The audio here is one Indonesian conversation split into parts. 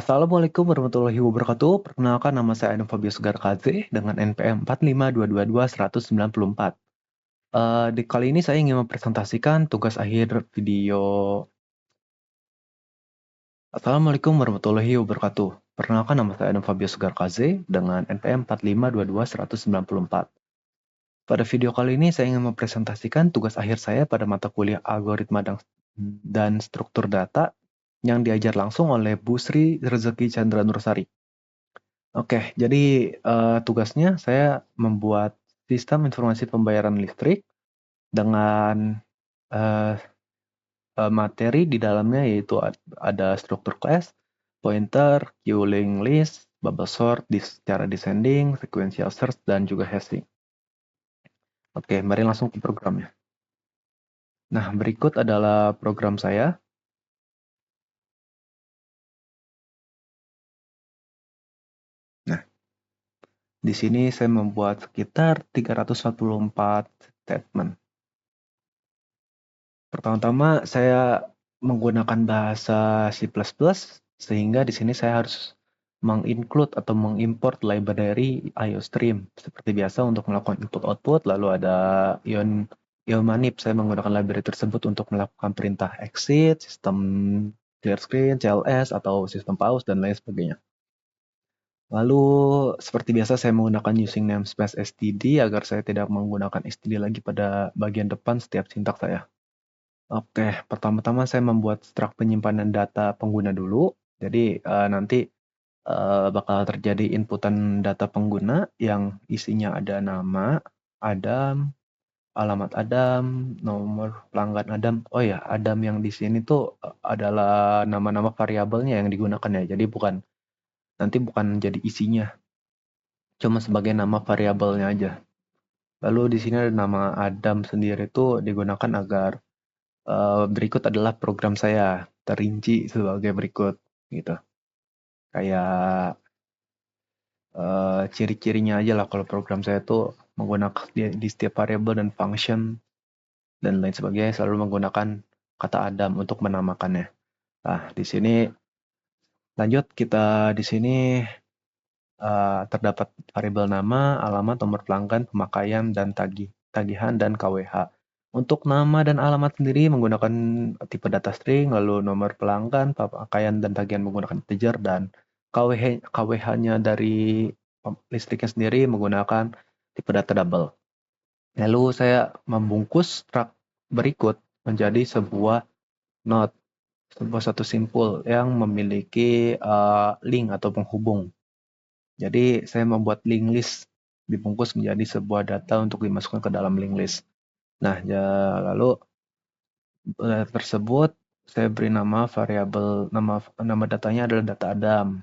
Assalamualaikum warahmatullahi wabarakatuh. Perkenalkan nama saya Anum Fabius Garkaze dengan NPM 45222194. Di kali ini saya ingin mempresentasikan tugas akhir video. Assalamualaikum warahmatullahi wabarakatuh. Perkenalkan nama saya Anum Fabius Garkaze dengan NPM 45222194. Pada video kali ini saya ingin mempresentasikan tugas akhir saya pada mata kuliah algoritma dan struktur data yang diajar langsung oleh Bu Sri Rezeki Chandra Nursari. Oke, jadi tugasnya saya membuat sistem informasi pembayaran listrik dengan uh, materi di dalamnya, yaitu ada struktur class, pointer, queue link list, bubble sort secara descending, sequential search, dan juga hashing. Oke, mari langsung ke programnya. Nah, berikut adalah program saya. Nah, di sini saya membuat sekitar 344 statement. Pertama-tama saya menggunakan bahasa C++, sehingga di sini saya harus menginclude atau mengimport library IOStream seperti biasa untuk melakukan input-output. Lalu ada iomanip, saya menggunakan library tersebut untuk melakukan perintah exit, sistem clear screen, CLS, atau sistem pause, dan lain sebagainya. Lalu seperti biasa saya menggunakan using namespace std agar saya tidak menggunakan std lagi pada bagian depan setiap sintaks saya. Oke, pertama-tama saya membuat struct penyimpanan data pengguna dulu. Jadi nanti bakal terjadi inputan data pengguna yang isinya ada nama Adam, alamat Adam, nomor pelanggan Adam. Oh ya, Adam yang di sini tuh adalah nama-nama variabelnya yang digunakan ya. Jadi nanti bukan jadi isinya, cuma sebagai nama variabelnya aja. Lalu di sini ada nama Adam sendiri tuh digunakan agar berikut adalah program saya terinci sebagai berikut gitu. Kayak ciri-cirinya aja lah kalau program saya tuh menggunakan di setiap variabel dan function dan lain sebagainya selalu menggunakan kata Adam untuk menamakannya. Nah, di sini lanjut kita di sini terdapat variabel nama, alamat, nomor pelanggan, pemakaian, dan tagihan dan KWH. Untuk nama dan alamat sendiri menggunakan tipe data string, lalu nomor pelanggan, pemakaian, dan tagihan menggunakan integer, dan KWH-nya dari listriknya sendiri menggunakan tipe data double. Lalu saya membungkus struct berikut menjadi sebuah node, sebuah satu simpul yang memiliki link atau penghubung. Jadi saya membuat link list dibungkus menjadi sebuah data untuk dimasukkan ke dalam link list. Nah, lalu data tersebut saya beri nama variabel, nama datanya adalah data Adam.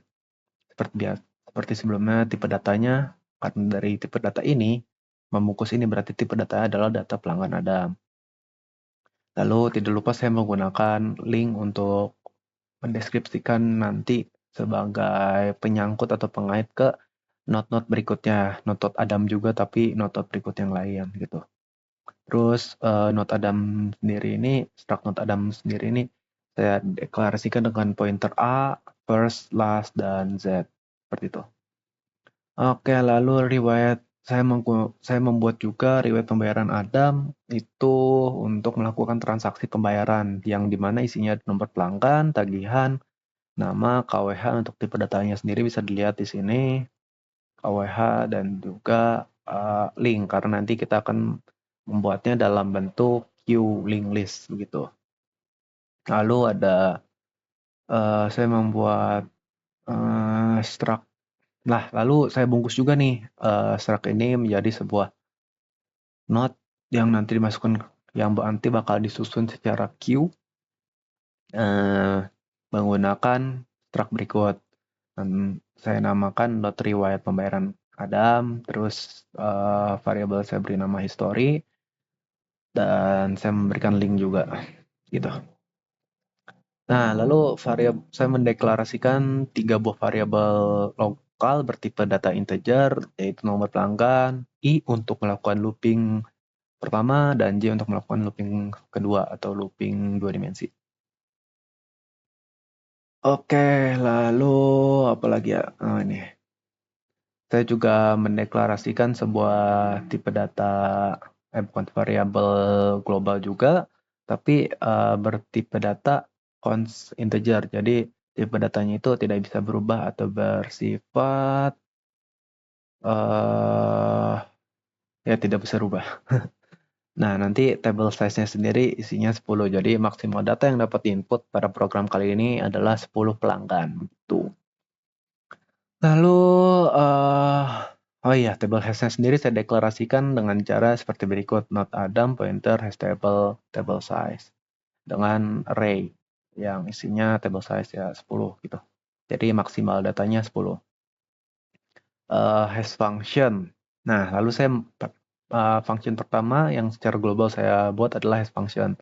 Seperti sebelumnya, tipe datanya karena dari tipe data ini membungkus ini berarti tipe datanya adalah data pelanggan Adam. Lalu tidak lupa saya menggunakan link untuk mendeskripsikan nanti sebagai penyangkut atau pengait ke node-node berikutnya, node Adam juga tapi node berikut yang lain gitu. Terus node Adam sendiri ini, struct node Adam sendiri ini saya deklarasikan dengan pointer A, first, last, dan Z seperti itu. Oke, lalu riwayat saya membuat juga riwayat pembayaran Adam itu untuk melakukan transaksi pembayaran yang dimana isinya nomor pelanggan, tagihan, nama, KWH untuk tipe datanya sendiri bisa dilihat di sini. KWH dan juga link karena nanti kita akan membuatnya dalam bentuk queue link list begitu. Lalu ada saya membuat struct. Nah, lalu saya bungkus juga nih struct ini menjadi sebuah node yang nanti dimasukkan yang nanti bakal disusun secara queue menggunakan struct berikut. Dan saya namakan node riwayat pembayaran Adam, terus variabel saya beri nama history, dan saya memberikan link juga, gitu. Nah, lalu saya mendeklarasikan 3 buah variabel lokal bertipe data integer, yaitu nomor pelanggan, I untuk melakukan looping pertama, dan J untuk melakukan looping kedua atau looping 2 dimensi. Oke, lalu apa lagi ya? Oh, ini. Saya juga mendeklarasikan sebuah tipe data, bukan variabel global juga, tapi bertipe data const integer. Jadi tipe datanya itu tidak bisa berubah atau bersifat eh ya tidak bisa berubah. Nah, nanti table size-nya sendiri isinya 10. Jadi maksimal data yang dapat diinput pada program kali ini adalah 10 pelanggan. Gitu. Lalu, oh iya, table hash-nya sendiri saya deklarasikan dengan cara seperti berikut. Not Adam, pointer, hash table, table size. Dengan array yang isinya table size ya 10 gitu. Jadi maksimal datanya 10. Hash function. Nah, lalu saya function pertama yang secara global saya buat adalah hash function.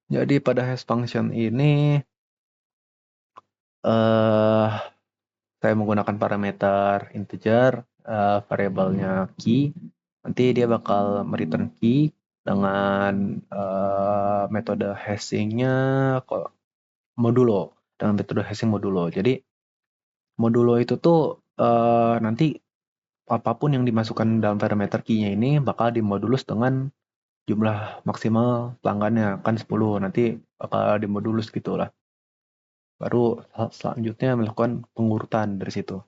Jadi pada hash function ini eh saya menggunakan parameter integer, variabelnya key. Nanti dia bakal return key dengan metode hashing-nya modulo, dengan metode hashing modulo. Jadi modulo itu tuh nanti apapun yang dimasukkan dalam parameter key-nya ini bakal dimodulus dengan jumlah maksimal pelanggannya, kan 10, nanti bakal dimodulus gitu lah. Baru selanjutnya melakukan pengurutan dari situ.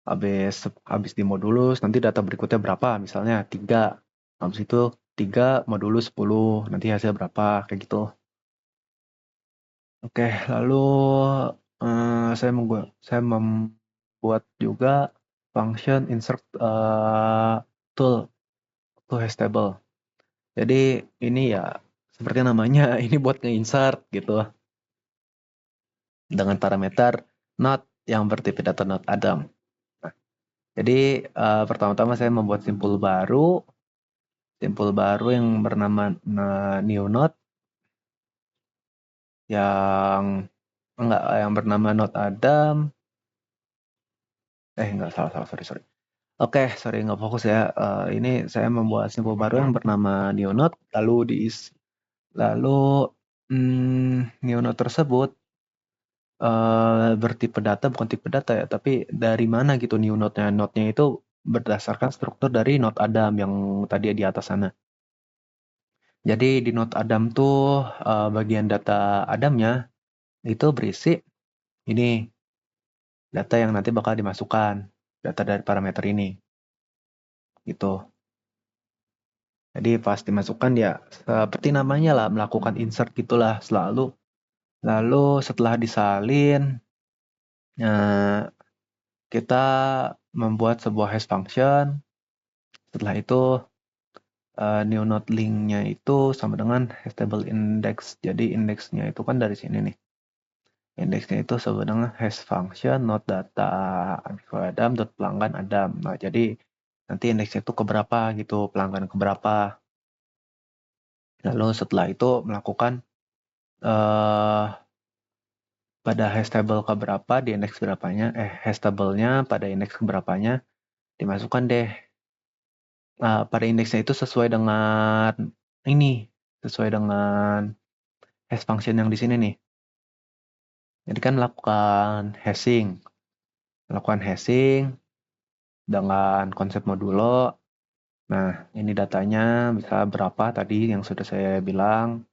Habis dimodulus, nanti data berikutnya berapa, misalnya 3. Habis itu 3 modulus 10, nanti hasil berapa, kayak gitu. Oke, lalu saya membuat juga function insert tool to hash table. Jadi ini ya seperti namanya, ini buat nge-insert gitu dengan parameter not yang bertipe data not Adam. Nah, jadi pertama-tama saya membuat simpul baru yang bernama new node yang bernama not Adam. Enggak, salah, sorry. Oke, sorry, nggak fokus ya. Ini saya membuat simpul baru yang bernama new node, lalu new node tersebut bertipe data, bukan tipe data ya, tapi dari mana gitu new node-nya. Node-nya itu berdasarkan struktur dari node Adam yang tadi di atas sana. Jadi di node Adam tuh bagian data Adamnya itu berisi ini data yang nanti bakal dimasukkan, data dari parameter ini. Gitu. Jadi pas dimasukkan ya seperti namanya lah, melakukan insert gitulah selalu. Lalu setelah disalin, kita membuat sebuah hash function. Setelah itu new node link-nya itu sama dengan hash table index. Jadi indeksnya itu kan dari sini nih. Indeksnya itu sama dengan hash function not data Adam dot pelanggan Adam. Nah, jadi nanti indeksnya itu keberapa gitu, pelanggan keberapa. Lalu setelah itu melakukan pada hash table keberapa di indeks berapanya, hash table-nya pada indeks keberapanya dimasukkan deh. Pada indeksnya itu sesuai dengan hash function yang di sini nih. Jadi kan melakukan hashing dengan konsep modulo. Nah, ini datanya bisa berapa tadi yang sudah saya bilang.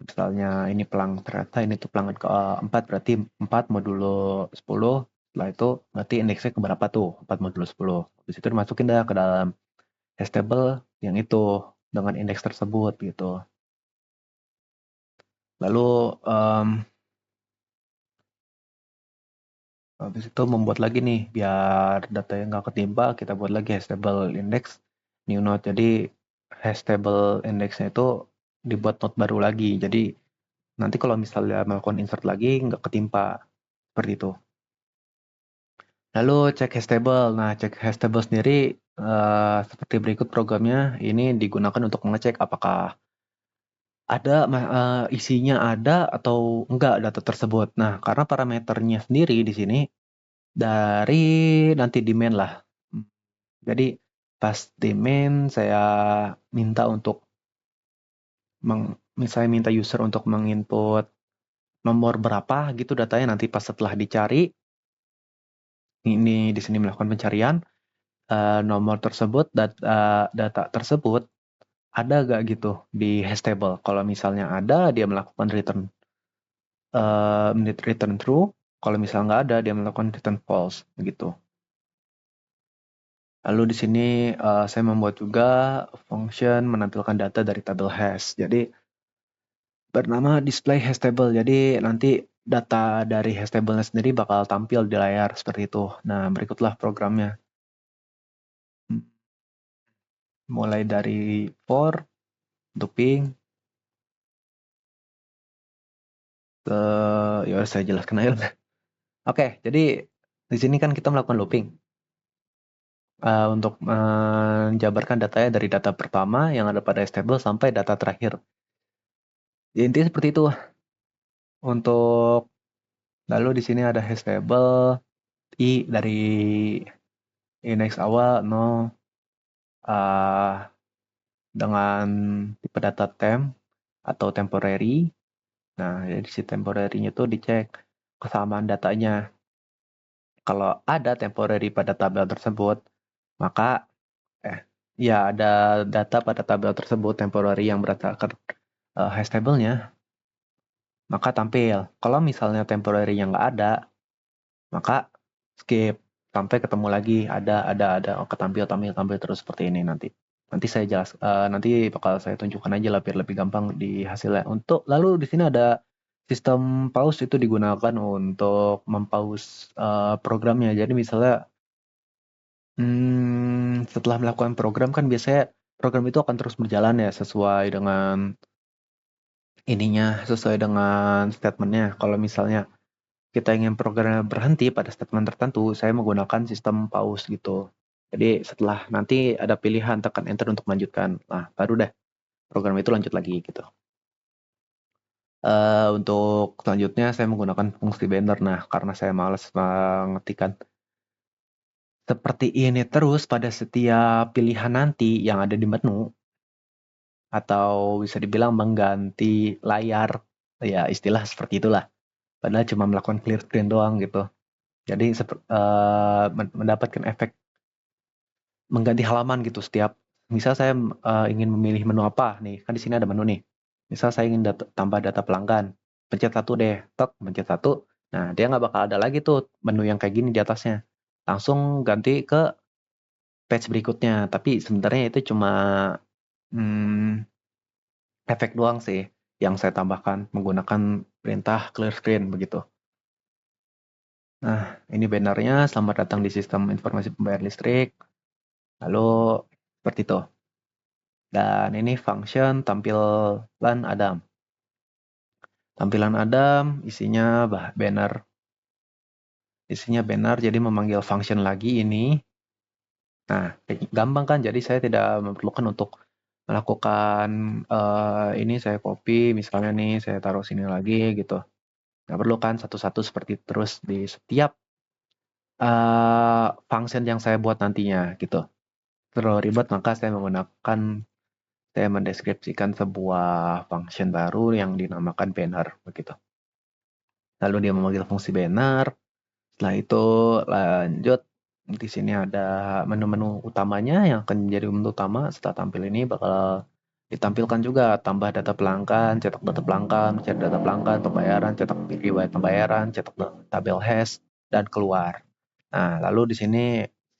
Misalnya ini ternyata ini tuh pelanggan keempat, berarti 4 modulo 10. Setelah itu berarti indeksnya ke berapa tuh? 4 modulo 10. Habis itu dimasukin dah ke dalam hash table yang itu dengan indeks tersebut gitu. Lalu habis itu membuat lagi nih biar datanya nggak ketimpa, kita buat lagi hash table index new node. Jadi hash table indexnya itu dibuat node baru lagi. Jadi nanti kalau misalnya melakukan insert lagi nggak ketimpa seperti itu. Lalu cek hash table. Nah, cek hash table sendiri seperti berikut programnya. Ini digunakan untuk mengecek apakah ada isinya ada atau enggak data tersebut. Nah, karena parameternya sendiri di sini dari nanti di main lah. Jadi pas di main saya minta untuk misalnya minta user untuk menginput nomor berapa gitu datanya, nanti pas setelah dicari, ini di sini melakukan pencarian, nomor tersebut, data tersebut ada gak gitu di hash table. Kalau misalnya ada, dia melakukan return true. Kalau misalnya nggak ada, dia melakukan return false begitu. Lalu di sini saya membuat juga function menampilkan data dari tabel hash. Jadi bernama display hash table. Jadi nanti data dari hash table-nya sendiri bakal tampil di layar seperti itu. Nah, berikutlah programnya. Mulai dari for, looping, ya saya jelaskan aja. Oke, jadi di sini kan kita melakukan looping untuk menjabarkan datanya dari data pertama yang ada pada hash table sampai data terakhir. Ya, intinya seperti itu. Untuk lalu di sini ada hash table i dari index awal 0 dengan tipe data temp atau temporary. Nah, jadi si temporary-nya itu dicek kesamaan datanya. Kalau ada temporary pada tabel tersebut, maka ya ada data pada tabel tersebut temporary yang berdasarkan hash table-nya, maka tampil. Kalau misalnya temporary yang nggak ada, maka skip sampai ketemu lagi ada tampil terus seperti ini nanti. Nanti saya nanti bakal saya tunjukkan aja lah biar lebih gampang di hasilnya. Untuk lalu di sini ada sistem pause, itu digunakan untuk mempause programnya. Jadi misalnya setelah melakukan program kan biasanya program itu akan terus berjalan ya sesuai dengan sesuai dengan statementnya. Kalau misalnya kita ingin programnya berhenti pada statement tertentu, saya menggunakan sistem pause gitu. Jadi setelah nanti ada pilihan, tekan enter untuk melanjutkan. Nah, baru deh program itu lanjut lagi gitu. Untuk selanjutnya saya menggunakan fungsi banner. Nah, karena saya malas mengetikkan seperti ini terus pada setiap pilihan nanti yang ada di menu, atau bisa dibilang mengganti layar, ya istilah seperti itulah. Padahal cuma melakukan clear screen doang gitu. Jadi mendapatkan efek mengganti halaman gitu setiap misal saya ingin memilih menu apa nih, kan di sini ada menu nih. Misal saya ingin tambah data pelanggan, pencet satu deh, pencet satu. Nah, dia nggak bakal ada lagi tuh menu yang kayak gini di atasnya. Langsung ganti ke page berikutnya. Tapi sebenarnya itu cuma efek doang sih yang saya tambahkan menggunakan perintah clear screen begitu. Nah, ini bannernya, selamat datang di sistem informasi pembayar listrik. Lalu seperti itu. Dan ini function tampilan Adam. Tampilan Adam isinya banner. Isinya banner, jadi memanggil function lagi ini. Nah, gampang kan? Jadi saya tidak memerlukan untuk melakukan ini saya copy, misalnya nih saya taruh sini lagi gitu. Nggak perlu kan satu-satu seperti terus di setiap function yang saya buat nantinya gitu. Terlalu ribet, maka saya mendeskripsikan sebuah function baru yang dinamakan banner begitu. Lalu dia memanggil fungsi banner. Setelah itu lanjut, di sini ada menu-menu utamanya yang akan menjadi menu utama. Setelah tampil ini bakal ditampilkan juga tambah data pelanggan, cetak data pelanggan, cetak data pelanggan, pembayaran, cetak riwayat pembayaran, cetak tabel hash, dan keluar. Nah, lalu di sini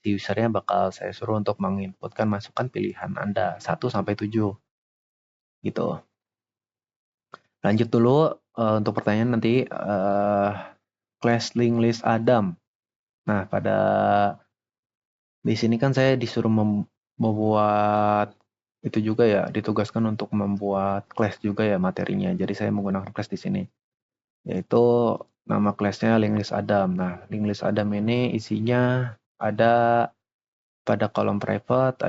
si usernya bakal saya suruh untuk menginputkan masukan pilihan Anda 1 sampai 7 gitu. Lanjut dulu untuk pertanyaan nanti class link list Adam. Nah, di sini kan saya disuruh membuat itu juga ya, ditugaskan untuk membuat class juga ya materinya. Jadi saya menggunakan class di sini. Yaitu nama classnya link list Adam. Nah, link list Adam ini isinya ada pada kolom private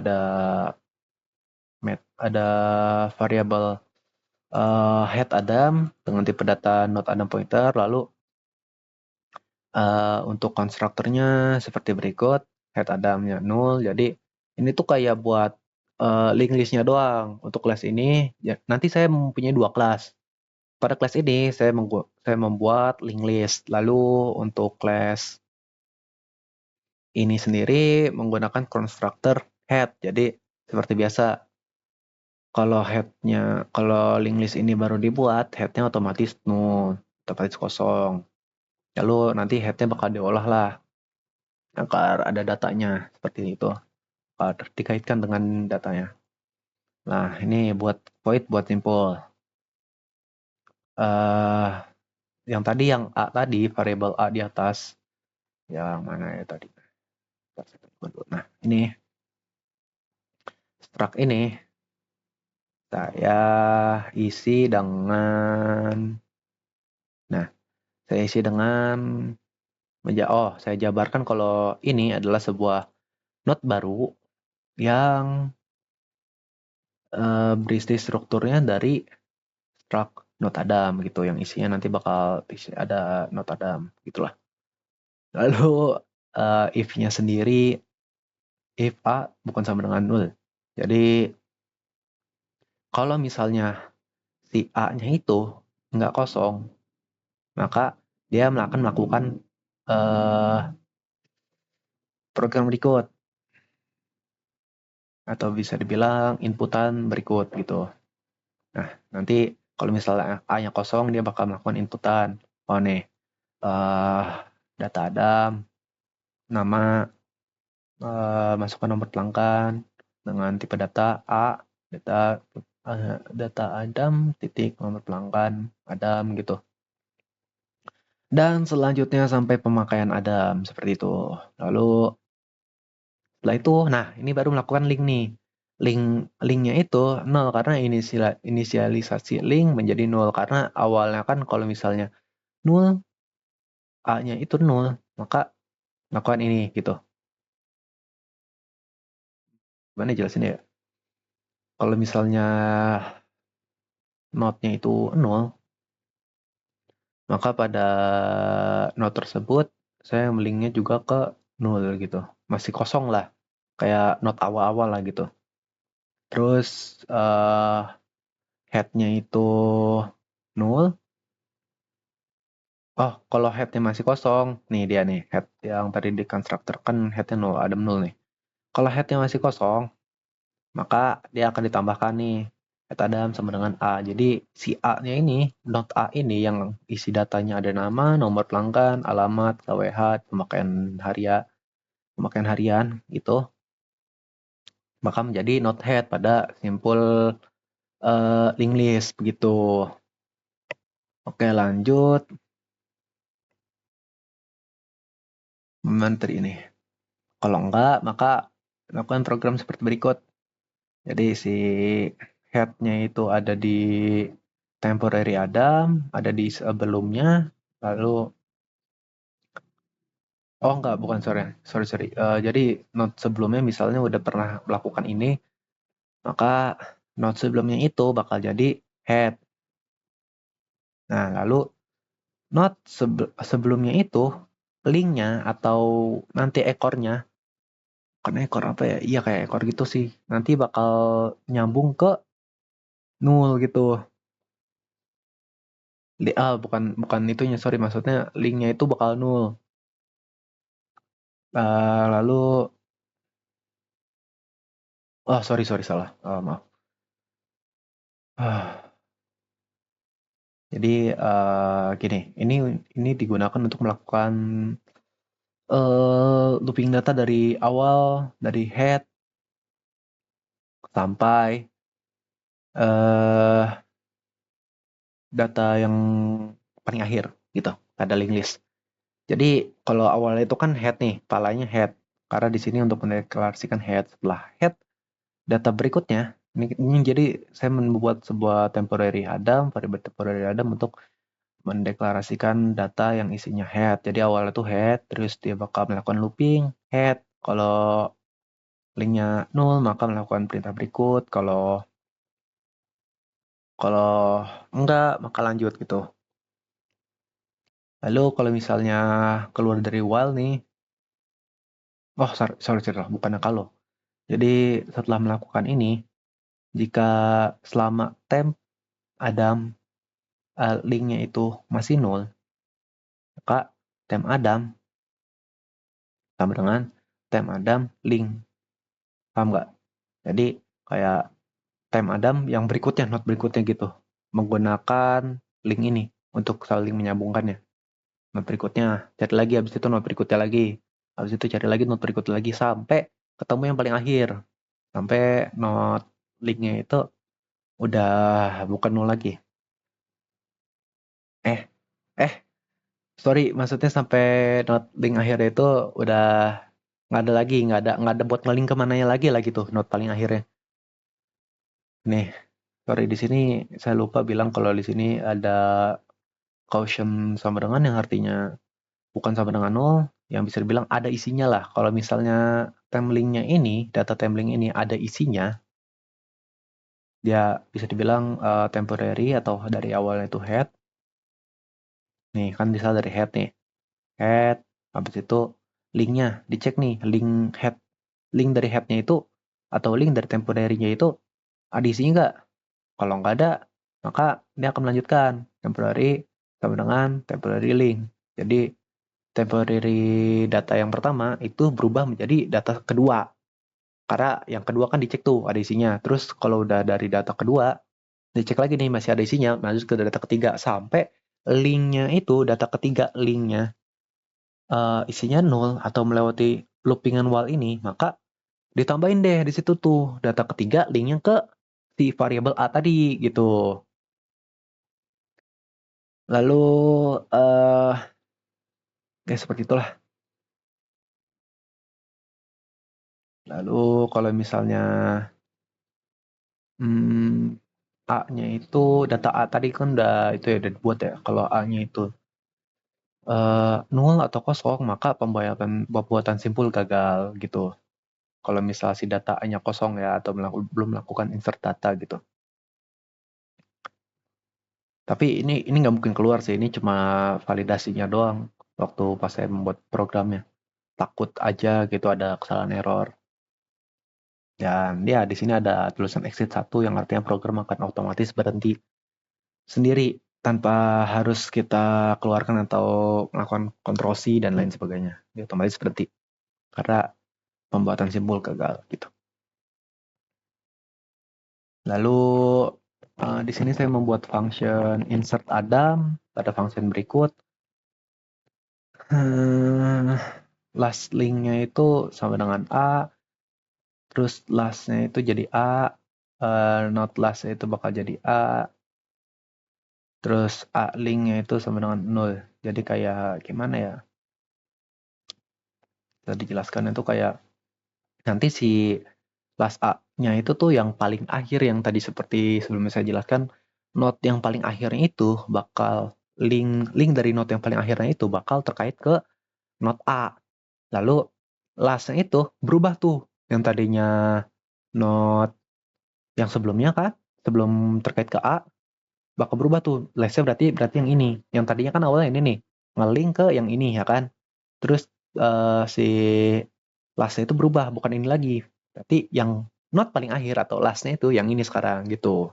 ada variabel head Adam dengan tipe data node Adam pointer, lalu untuk konstruktornya seperti berikut, head Adamnya 0, jadi ini tuh kayak buat link listnya doang. Untuk kelas ini, ya, nanti saya mempunyai 2 kelas. Pada kelas ini saya membuat link list. Lalu untuk kelas ini sendiri menggunakan constructor head. Jadi seperti biasa, kalau link list ini baru dibuat, headnya otomatis null, otomatis kosong. Lalu nanti headnya bakal diolah lah agar ada datanya seperti itu, agar dikaitkan dengan datanya. Nah, ini buat void buat simpel. Yang tadi yang A tadi, variabel A di atas, yang mana ya tadi? Nah, ini struct ini saya isi dengan, nah, saya isi dengan saya jabarkan kalau ini adalah sebuah node baru yang berisi strukturnya dari struct node Adam gitu, yang isinya nanti bakal ada node Adam gitulah. Lalu if-nya sendiri, if A bukan sama dengan null. Jadi kalau misalnya si A-nya itu nggak kosong, maka dia akan melakukan program berikut, atau bisa dibilang inputan berikut gitu. Nah, nanti kalau misalnya A-nya kosong, dia bakal melakukan inputan. Oh nih, data Adam, nama, masukkan nomor pelanggan dengan tipe data A, data Adam, titik nomor pelanggan Adam gitu. Dan selanjutnya sampai pemakaian Adam seperti itu. Lalu setelah itu, nah ini baru melakukan link nih. Linknya itu nol karena inisialisasi link menjadi nol karena awalnya kan kalau misalnya nol, A-nya itu nol, maka lakukan ini gitu. Gimana jelasin ya? Kalau misalnya node-nya itu nol, maka pada node tersebut saya linknya juga ke nol gitu. Masih kosong lah, kayak node awal-awal lah gitu. Terus head-nya itu nol. Oh, kalau head-nya masih kosong, nih dia nih, head yang tadi di constructor kan head-nya nol, ada nol nih. Kalau head-nya masih kosong, maka dia akan ditambahkan nih head Adam sama dengan A. Jadi si A-nya ini, node A ini yang isi datanya ada nama, nomor pelanggan, alamat, KWH, pemakaian harian gitu, maka menjadi node head pada simpul link list begitu. Oke, lanjut menteri ini. Kalau enggak, maka lakukan program seperti berikut. Jadi si head-nya itu ada di temporary Adam, ada di sebelumnya, lalu oh enggak, bukan, sorry. Jadi node sebelumnya misalnya udah pernah melakukan ini, maka node sebelumnya itu bakal jadi head. Nah, lalu node sebelumnya itu linknya atau nanti ekornya, kan ekor apa ya? Iya kayak ekor gitu sih. Nanti bakal nyambung ke nul gitu. Bukan itunya, sorry, maksudnya linknya itu bakal nul. Lalu, oh sorry salah, maaf. Jadi gini, ini digunakan untuk melakukan looping data dari awal, dari head sampai data yang paling akhir gitu, ada link list. Jadi kalau awalnya itu kan head nih, palanya head. Karena di sini untuk mendeklarasikan head, setelah head data berikutnya ini jadi saya membuat sebuah temporary Adam, variable temporary Adam untuk mendeklarasikan data yang isinya head. Jadi awalnya tuh head, terus dia bakal melakukan looping head. Kalau linknya nol, maka melakukan perintah berikut. Kalau kalau enggak, maka lanjut gitu. Lalu kalau misalnya keluar dari while nih, oh sorry, bukannya kalau. Jadi setelah melakukan ini, jika selama temp Adam linknya itu masih nol, maka tem Adam sama dengan tem Adam link. Paham nggak? Jadi kayak tem Adam yang berikutnya, not berikutnya gitu. Menggunakan link ini untuk saling menyambungkannya. Not berikutnya, cari lagi, habis itu not berikutnya lagi. Habis itu cari lagi not berikutnya lagi sampai ketemu yang paling akhir. Sampai not linknya itu udah bukan nol lagi. Eh, eh, sorry, maksudnya sampai not link akhirnya itu udah nggak ada lagi, nggak ada buat ngeling kemananya lagi lah gitu, not paling akhirnya. Nih, sorry di sini saya lupa bilang kalau di sini ada quotient sama dengan yang artinya bukan sama dengan nol, yang bisa dibilang ada isinya lah. Kalau misalnya template-nya ini, data template ini ada isinya, dia bisa dibilang temporary atau dari awalnya itu head. Nih kan bisa dari head nih, head. Habis itu linknya dicek nih, link head, link dari headnya itu atau link dari temporary-nya itu ada isinya nggak? Kalau nggak ada, maka dia akan melanjutkan temporary sama dengan temporary link. Jadi temporary data yang pertama itu berubah menjadi data kedua. Karena yang kedua kan dicek tuh ada isinya. Terus kalau udah dari data kedua, dicek lagi nih masih ada isinya, lanjut ke data ketiga sampai linknya itu data ketiga linknya isinya nol atau melewati loopingan while ini, maka ditambahin deh di situ tuh data ketiga linknya ke si variabel A tadi gitu. Lalu ya seperti itulah. Lalu kalau misalnya A-nya itu data A tadi kan udah itu ya udah dibuat ya. Kalau A-nya itu nol atau kosong, maka pembuatan simpul gagal gitu. Kalau misal si data A-nya kosong ya atau belum melakukan insert data gitu. Tapi ini nggak mungkin keluar sih. Ini cuma validasinya doang waktu pas saya membuat programnya. Takut aja gitu ada kesalahan error. Dan ya di sini ada tulisan exit 1 yang artinya program akan otomatis berhenti sendiri tanpa harus kita keluarkan atau melakukan kontrol C dan lain sebagainya. Dia otomatis berhenti karena pembuatan simbol gagal gitu. Lalu di sini saya membuat function insert Adam pada function berikut. Last linknya itu sama dengan A, terus lastnya itu jadi A, not lastnya itu bakal jadi A, terus A linknya itu sama dengan 0. Jadi kayak gimana ya? Tadi dijelaskan itu kayak nanti si last A-nya itu tuh yang paling akhir yang tadi seperti sebelumnya saya jelaskan, node yang paling akhirnya itu bakal link dari node yang paling akhirnya itu bakal terkait ke node A. Lalu lastnya itu berubah tuh yang tadinya node yang sebelumnya kan, sebelum terkait ke A bakal berubah tuh. Lastnya berarti yang ini. Yang tadinya kan awalnya ini nih, ngelink ke yang ini ya kan. Terus si lastnya itu berubah, bukan ini lagi. Berarti yang not paling akhir atau lastnya itu yang ini sekarang gitu.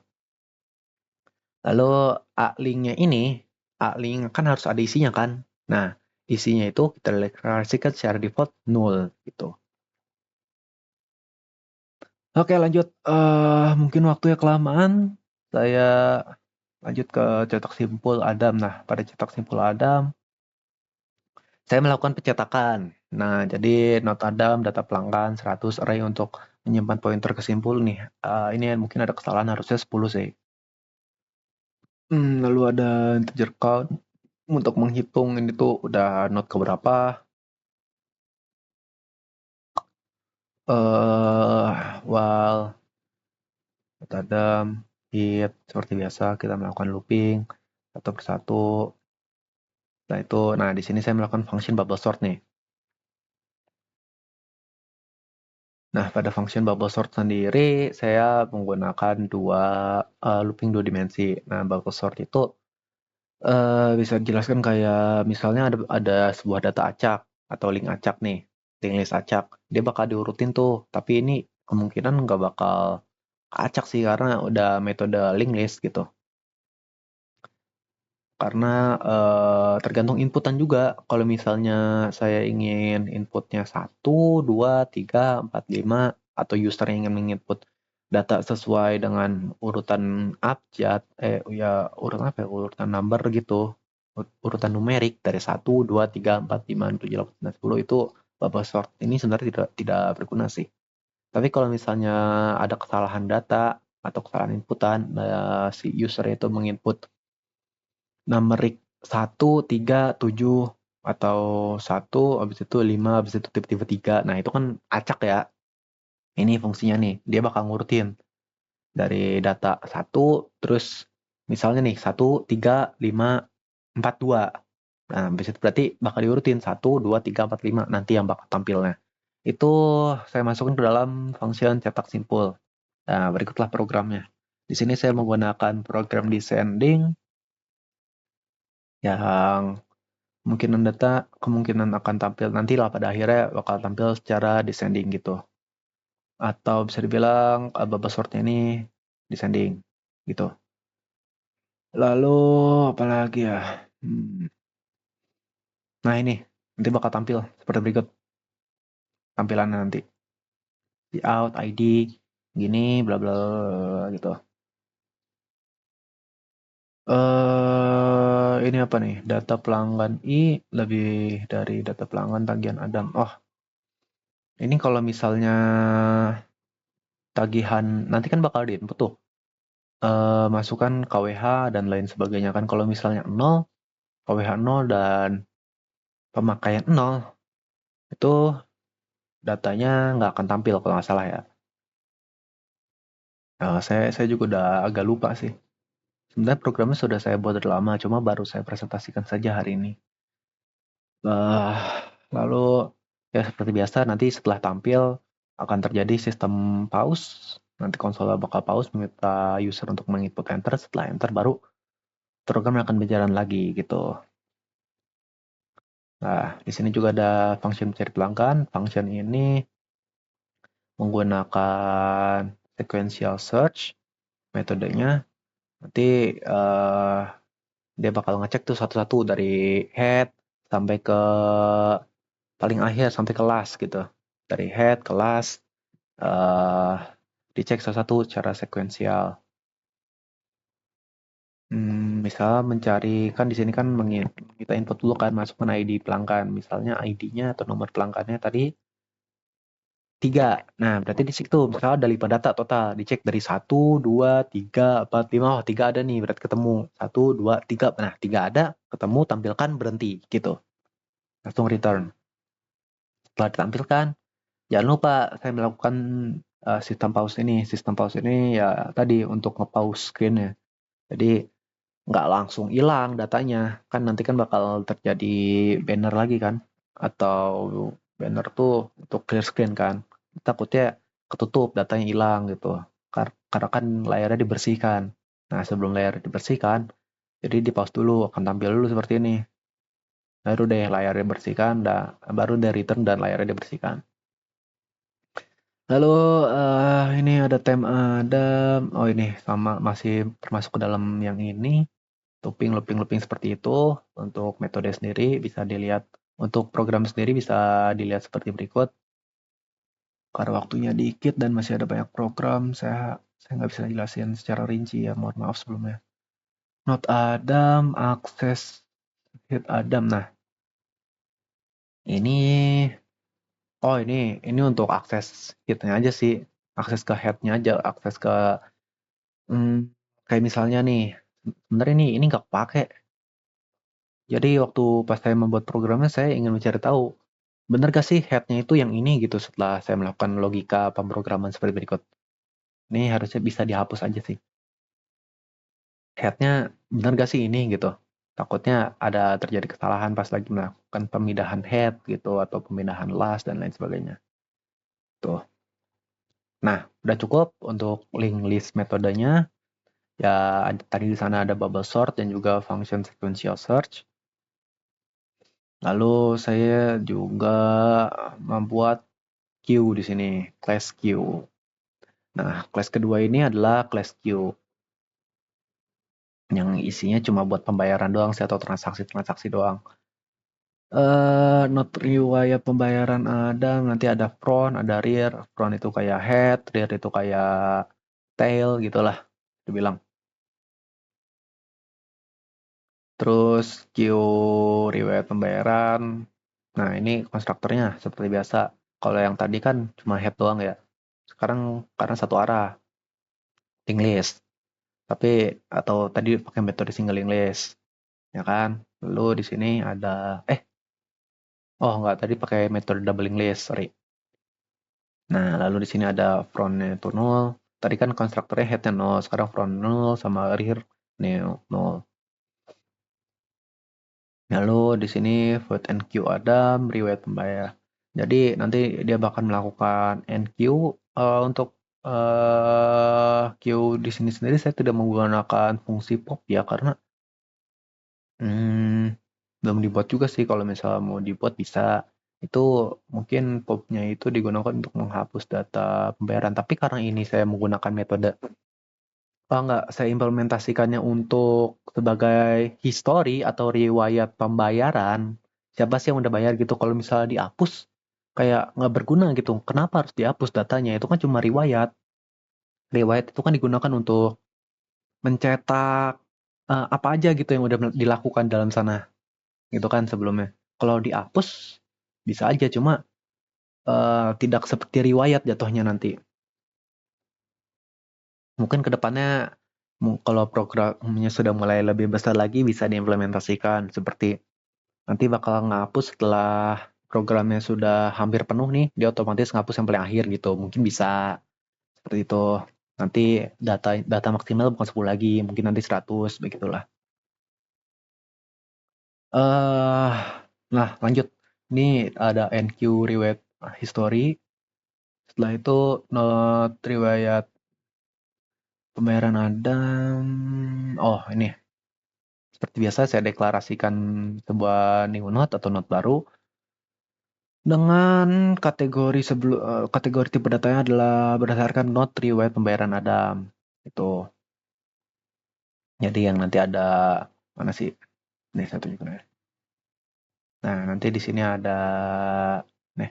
Lalu A-linknya ini, A-link kan harus ada isinya kan. Nah, isinya itu kita deklarasikan secara default null gitu. Oke lanjut, mungkin waktunya kelamaan, saya lanjut ke cetak simpul Adam. Nah, pada cetak simpul Adam, saya melakukan pencetakan. Nah, jadi not Adam, data pelanggan, 100 array untuk menyimpan pointer ke simpul nih. Ini mungkin ada kesalahan, harusnya 10 sih. Lalu ada integer count untuk menghitung ini tuh udah not keberapa. While not Adam, hit, seperti biasa kita melakukan looping satu persatu. Nah di sini saya melakukan function bubble sort nih. Nah, pada function bubble sort sendiri, saya menggunakan looping dua dimensi. Nah, bubble sort itu bisa dijelaskan kayak misalnya ada sebuah data acak atau link acak nih, link list acak. Dia bakal diurutin tuh, tapi ini kemungkinan nggak bakal acak sih karena udah metode link list gitu. karena tergantung inputan juga. Kalau misalnya saya ingin inputnya 1, 2, 3, 4, 5, atau user yang ingin menginput data sesuai dengan urutan abjad, urutan apa ya, urutan number gitu, urutan numerik dari 1, 2, 3, 4, 5, 7, 8, 9, 10, itu bubble sort ini sebenarnya tidak berguna sih. Tapi kalau misalnya ada kesalahan data atau kesalahan inputan, si user itu menginput numerik 1, 3, 7, atau 1, habis itu 5, habis itu tiba-tiba 3. Nah, itu kan acak ya. Ini fungsinya nih, dia bakal ngurutin dari data 1, terus misalnya nih 1, 3, 5, 4, 2. Nah, habis itu berarti bakal diurutin 1, 2, 3, 4, 5 nanti yang bakal tampilnya. Itu saya masukin ke dalam function cetak simpul. Nah, berikutlah programnya. Di sini saya menggunakan program descending yang kemungkinan akan tampil nanti lah pada akhirnya bakal tampil secara descending gitu. Atau bisa dibilang bubble sortnya ini descending gitu. Lalu apalagi ya? Nah ini nanti bakal tampil seperti berikut tampilannya nanti. Di out, ID, gini, bla bla gitu. Ini apa nih? Data pelanggan lebih dari data pelanggan tagihan Adam. Oh, ini kalau misalnya tagihan nanti kan bakal diinput tuh. Masukkan KWH dan lain sebagainya kan. Kalau misalnya 0, KWH 0 dan pemakaian 0, itu datanya nggak akan tampil kalau nggak salah ya. Saya juga udah agak lupa sih. Sebenarnya programnya sudah saya buat dari lama, cuma baru saya presentasikan saja hari ini. Lalu ya seperti biasa nanti setelah tampil akan terjadi sistem pause. Nanti konsol bakal pause meminta user untuk menginput enter. Setelah enter baru program akan berjalan lagi gitu. Nah, di sini juga ada function mencari pelanggan. Function ini menggunakan sequential search metodenya. Nanti dia bakal ngecek tuh satu-satu dari head sampai ke paling akhir sampai ke last gitu. Dari head ke last dicek satu-satu secara sekuensial. Misal mencari kan di sini kan kita input dulu kan masukkan ID pelanggan. Misalnya ID-nya atau nomor pelanggannya tadi 3. Nah, berarti di situ misalnya ada 5 data total, dicek dari 1, 2, 3, 4, 5. Oh, 3 ada nih, berarti ketemu. 1, 2, 3. Nah, 3 ada, ketemu, tampilkan, berhenti gitu. Langsung return. Setelah ditampilkan, jangan lupa saya melakukan sistem pause ini. Sistem pause ini ya tadi untuk nge-pause screen-nya. Jadi nggak langsung hilang datanya, kan nanti kan bakal terjadi banner lagi kan, atau banner tuh untuk clear screen kan, takutnya ketutup datanya hilang gitu, karena kan layarnya dibersihkan. Nah sebelum layar dibersihkan, jadi di pause dulu, akan tampil dulu seperti ini, baru deh layarnya bersihkan, baru deh return dan layarnya dibersihkan. Lalu ini ada tem oh ini sama masih termasuk ke dalam yang ini. Looping seperti itu. Untuk metode sendiri bisa dilihat, untuk program sendiri bisa dilihat seperti berikut. Karena waktunya dikit dan masih ada banyak program, saya nggak bisa jelasin secara rinci ya, mohon maaf sebelumnya. Node Adam, akses hit Adam. Nah, ini ini untuk akses hitnya aja sih, akses ke headnya aja, akses ke kayak misalnya nih, sebenarnya ini nggak pakai. Jadi waktu pas saya membuat programnya, saya ingin mencari tahu, bener gak sih headnya itu yang ini gitu setelah saya melakukan logika pemrograman seperti berikut. Ini harusnya bisa dihapus aja sih. Headnya bener gak sih ini gitu. Takutnya ada terjadi kesalahan pas lagi melakukan pemindahan head gitu atau pemindahan last dan lain sebagainya. Tuh. Nah, udah cukup untuk link list metodenya. Ya, tadi di sana ada bubble sort dan juga function sequential search. Lalu saya juga membuat queue di sini, class queue. Nah, class kedua ini adalah class queue. yang isinya cuma buat pembayaran doang sih atau transaksi-transaksi doang. Not riwayat pembayaran ada, nanti ada front, ada rear. Front itu kayak head, rear itu kayak tail gitulah dibilang. Terus riwayat pembayaran. Nah, ini konstruktornya seperti biasa. Kalau yang tadi kan cuma head doang ya. Sekarang karena satu arah, linked list. Tapi atau tadi pakai metode single linked list, ya kan? Lalu di sini ada oh enggak, tadi pakai metode double linked list, sorry. Nah, lalu di sini ada frontnya itu nol. Tadi kan konstruktornya headnya nol, sekarang front nol sama rear nol. Lalu di sini void NQ ada riwayat pembayar. Jadi nanti dia bakal melakukan NQ untuk Q di sini sendiri saya tidak menggunakan fungsi pop ya karena belum dibuat juga sih. Kalau misalnya mau dibuat bisa. Itu mungkin popnya itu digunakan untuk menghapus data pembayaran. Tapi karena ini saya menggunakan metode enggak, saya implementasikannya untuk sebagai history atau riwayat pembayaran. Siapa sih yang udah bayar gitu? Kalau misalnya dihapus, kayak nggak berguna gitu. Kenapa harus dihapus datanya? Itu kan cuma riwayat. Riwayat itu kan digunakan untuk mencetak apa aja gitu yang udah dilakukan dalam sana. Gitu kan sebelumnya. Kalau dihapus, bisa aja. Cuma tidak seperti riwayat jatuhnya nanti. Mungkin kedepannya kalau programnya sudah mulai lebih besar lagi bisa diimplementasikan seperti nanti bakal ngapus setelah programnya sudah hampir penuh nih, dia otomatis ngapus yang paling akhir gitu. Mungkin bisa seperti itu. Nanti data maksimal bukan 10 lagi, mungkin nanti 100 begitulah. Nah, lanjut. Ini ada NQ riwayat history. Setelah itu not riwayat pembayaran ada. Oh, ini seperti biasa saya deklarasikan sebuah new node atau node baru dengan kategori tipe datanya adalah berdasarkan node riwayat pembayaran Adam. Itu. Jadi yang nanti ada mana sih? Nih saya tunjukin ya. Nah, nanti di sini ada nih.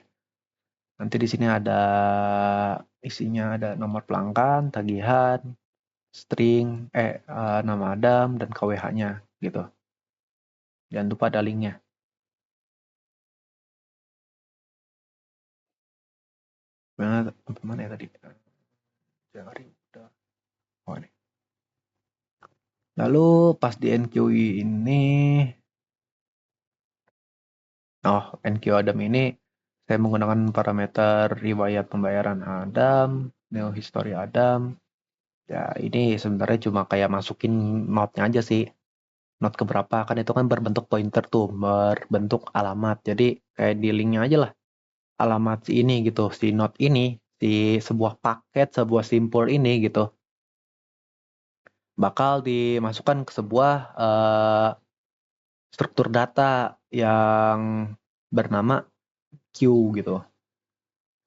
Nanti di sini ada isinya ada nomor pelanggan, tagihan, string, nama Adam dan KWH-nya gitu. Jangan lupa ada linknya. Mana ya tadi? Jangan udah. Oh ini. Lalu pas di NQI ini, NQ Adam ini saya menggunakan parameter riwayat pembayaran Adam, neo history Adam. Ya ini sebenarnya cuma kayak masukin node-nya aja sih. Node keberapa kan itu kan berbentuk pointer tuh, berbentuk alamat. Jadi kayak di linknya aja lah. Alamat si ini gitu, si node ini, si sebuah paket, sebuah simpul ini gitu. Bakal dimasukkan ke sebuah struktur data yang bernama queue gitu.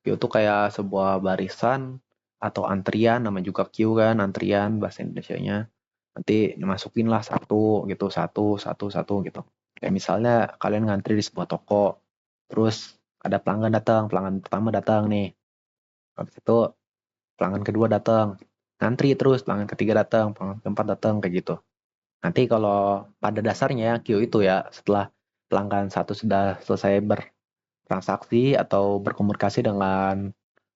Queue itu kayak sebuah barisan atau antrian, nama juga queue kan, antrian bahasa Indonesianya. Nanti dimasukin lah satu gitu, satu gitu. Kayak misalnya kalian ngantri di sebuah toko, terus ada pelanggan datang, pelanggan pertama datang nih. Habis itu pelanggan kedua datang, ngantri terus, pelanggan ketiga datang, pelanggan keempat datang, kayak gitu. Nanti kalau pada dasarnya queue itu ya setelah pelanggan satu sudah selesai bertransaksi atau berkomunikasi dengan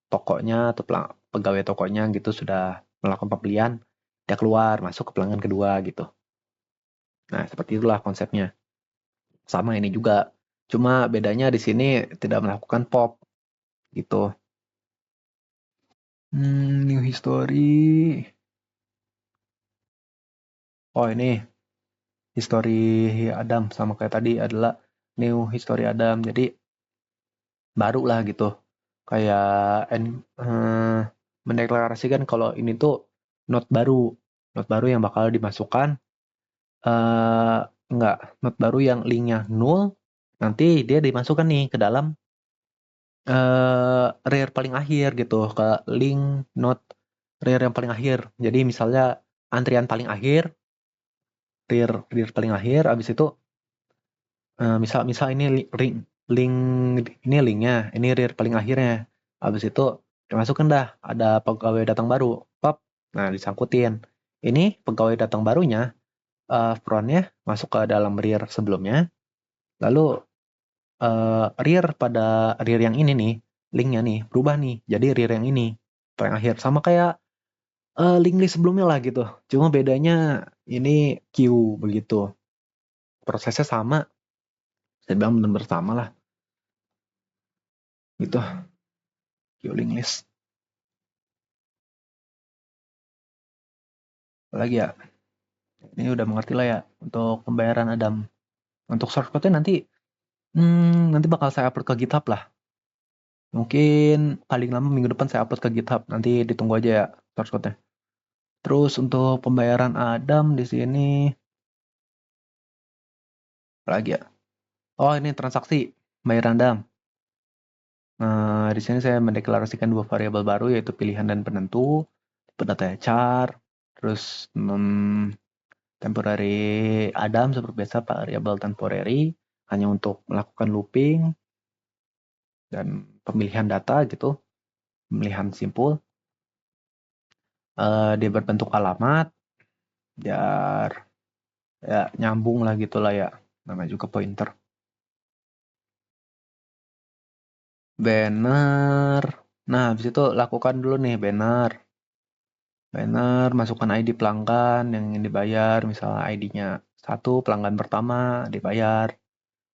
tokonya atau pegawai tokonya gitu sudah melakukan pembelian, dia keluar masuk ke pelanggan kedua gitu. Nah, seperti itulah konsepnya. Sama ini juga. Cuma bedanya di sini tidak melakukan pop gitu. New history. Oh, ini history Adam sama kayak tadi adalah new history Adam. Jadi baru lah gitu. Kayak mendeklarasikan kalau ini tuh node baru. Node baru yang bakal dimasukkan enggak, node baru yang linknya null, nanti dia dimasukkan nih ke dalam rear paling akhir gitu, ke link node rear yang paling akhir. Jadi misalnya antrian paling akhir, rear paling akhir, abis itu misal ini link ini linknya, ini rear paling akhirnya. Abis itu dimasukkan dah, ada pegawai datang baru, pop, nah disangkutin. Ini pegawai datang barunya, frontnya masuk ke dalam rear sebelumnya, lalu rear pada rear yang ini nih, linknya nih berubah nih, jadi rear yang ini paling akhir, sama kayak link sebelumnya lah gitu. Cuma bedanya ini queue begitu. Prosesnya sama, saya bilang benar-benar sama lah. Gitu, queue link list. Apalagi ya, ini udah mengerti lah ya untuk pembayaran Adam. Untuk source code-nya nanti bakal saya upload ke GitHub lah. Mungkin paling lama minggu depan saya upload ke GitHub. Nanti ditunggu aja ya source code-nya. Terus untuk pembayaran Adam di sini apa lagi ya? Oh, ini transaksi pembayaran Adam. Nah, di sini saya mendeklarasikan dua variabel baru yaitu pilihan dan penentu, tipe data char, terus temporary Adam seperti biasa variabel temporary hanya untuk melakukan looping dan pemilihan data gitu, pemilihan simpul. Dia berbentuk alamat biar ya nyambung lah gitulah ya, namanya juga pointer. Banner, nah habis itu lakukan dulu nih banner, masukkan ID pelanggan yang ingin dibayar, misalnya ID-nya 1, pelanggan pertama dibayar,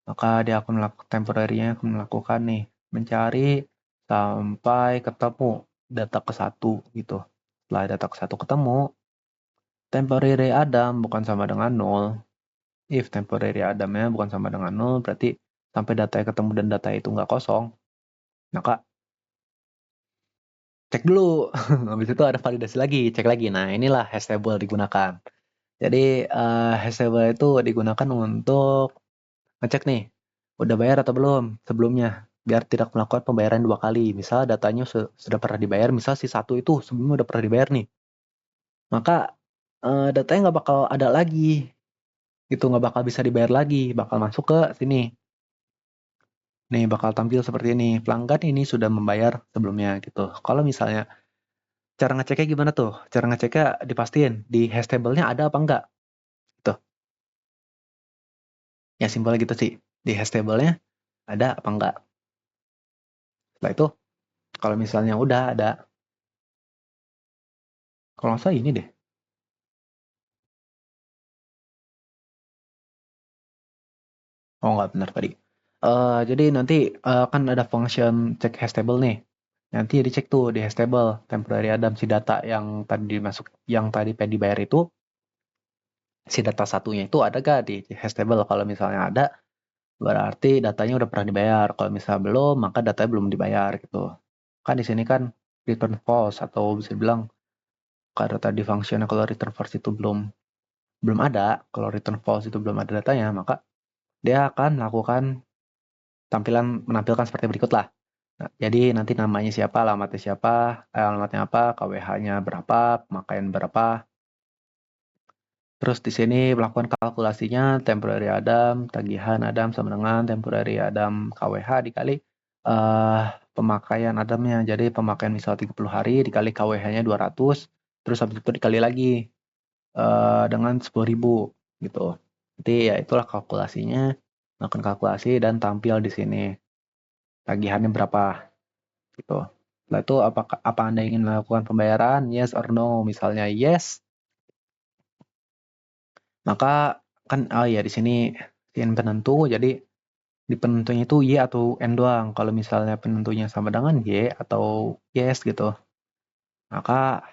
maka dia akan melakukan temporary-nya akan melakukan nih mencari sampai ketemu data ke 1 gitu. Setelah data ke 1 ketemu, temporary Adam bukan sama dengan 0. If temporary Adamnya bukan sama dengan 0, berarti sampai datanya ketemu dan data itu nggak kosong, maka cek dulu. Habis itu ada validasi lagi, cek lagi. Nah, inilah hashTable digunakan. Jadi, hashTable itu digunakan untuk ngecek nih, udah bayar atau belum sebelumnya, biar tidak melakukan pembayaran 2 kali. Misal datanya sudah pernah dibayar, misal si 1 itu sebelumnya udah pernah dibayar nih, maka, datanya nggak bakal ada lagi, gitu, nggak bakal bisa dibayar lagi, bakal masuk ke sini. Nih, bakal tampil seperti ini, pelanggan ini sudah membayar sebelumnya, gitu. Kalau misalnya cara ngeceknya gimana tuh? Cara ngeceknya dipastiin di hashTable-nya ada apa enggak, gitu. Ya simpelnya gitu sih, di hashTable-nya ada apa enggak. Setelah itu, kalau misalnya udah ada, kalau nggak salah ini deh. Oh nggak benar tadi. Jadi nanti kan ada function cek hashTable nih. Nanti dicek tuh di hashTable temporary Adam si data yang tadi dimasuk, yang tadi dibayar itu, si data satunya itu ada gak di hashTable? Kalau misalnya ada, berarti datanya udah pernah dibayar. Kalau misalnya belum, maka datanya belum dibayar gitu. Kan di sini kan return false, atau bisa bilang karena tadi functionnya kalau return false itu belum ada, kalau return false itu belum ada datanya, maka dia akan melakukan menampilkan seperti berikut lah. Nah, jadi nanti namanya siapa, alamatnya siapa, alamatnya apa, KWH-nya berapa, pemakaian berapa. Terus di sini melakukan kalkulasinya, temporary Adam, tagihan Adam sama dengan temporary Adam KWH dikali pemakaian Adamnya. Jadi pemakaian misal 30 hari dikali KWH-nya 200, terus habis itu dikali lagi dengan 10.000 gitu. Jadi ya itulah kalkulasinya, melakukan kalkulasi dan tampil di sini tagihannya berapa gitu. Setelah itu apa Anda ingin melakukan pembayaran? Yes or no. Misalnya yes, maka kan ya di sini penentu, jadi di penentunya itu Y atau N doang. Kalau misalnya penentunya sama dengan Y atau yes gitu, maka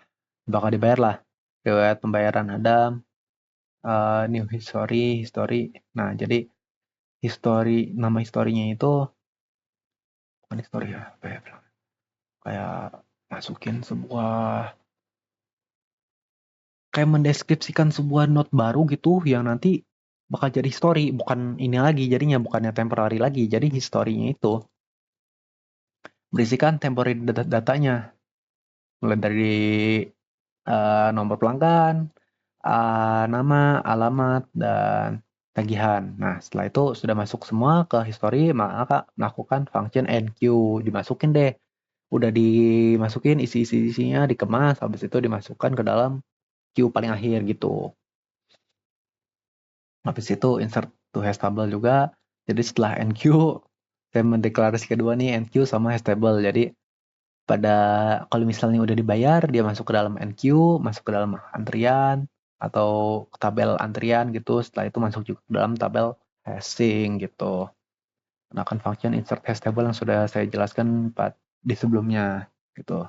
bakal dibayar lah. Lewat pembayaran ada new history. Nah, jadi nama historinya itu bukan history ya, apa ya, kayak masukin sebuah, kayak mendeskripsikan sebuah note baru gitu yang nanti bakal jadi history, bukan ini lagi jadinya, bukannya temporary lagi. Jadi historinya itu berisikan temporary datanya, mulai dari nomor pelanggan, nama, alamat, dan tagihan. Nah, setelah itu sudah masuk semua ke history, maka melakukan function enqueue. Dimasukin deh. Udah dimasukin isi-isinya, dikemas, habis itu dimasukkan ke dalam queue paling akhir gitu. Habis itu insert to hash table juga. Jadi setelah enqueue, saya mendeklarasi kedua nih enqueue sama hash table. Jadi kalau misalnya udah dibayar, dia masuk ke dalam enqueue, masuk ke dalam antrian atau tabel antrian gitu. Setelah itu masuk juga ke dalam tabel hashing gitu. Gunakan function insert hash table yang sudah saya jelaskan di sebelumnya gitu.